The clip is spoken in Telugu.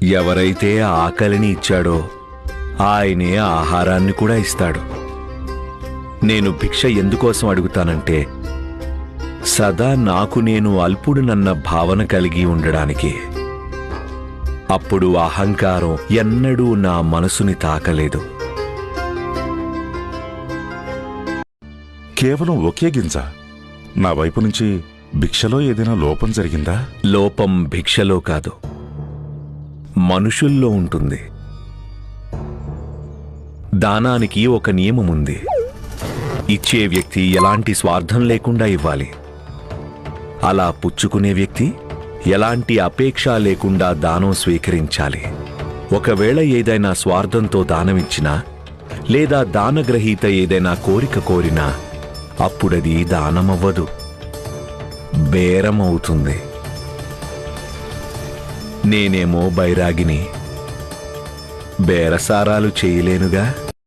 ఎవరైతే ఆకలిని ఇచ్చాడో ఆయనే ఆహారాన్ని కూడా ఇస్తాడు. నేను భిక్ష ఎందుకోసం అడుగుతానంటే సదా నాకు నేను అల్పుడునన్న భావన కలిగి ఉండడానికి. అప్పుడు అహంకారం ఎన్నడూ నా మనసుని తాకలేదు. కేవలం ఒకే గింజ. నా వైపు నుంచి భిక్షలో ఏదైనా లోపం జరిగిందా? లోపం భిక్షలో కాదు, మనుషుల్లో ఉంటుంది. దానానికి ఒక నియమముంది. ఇచ్చే వ్యక్తి ఎలాంటి స్వార్థం లేకుండా ఇవ్వాలి. అలా పుచ్చుకునే వ్యక్తి ఎలాంటి అపేక్ష లేకుండా దానం స్వీకరించాలి. ఒకవేళ ఏదైనా స్వార్థంతో దానమిచ్చినా లేదా దానగ్రహీత ఏదైనా కోరిక కోరినా అప్పుడది దానమవ్వదు, బేరమవుతుంది. నేనేమో బైరాగిని, బేరసారాలు చేయలేనుగా.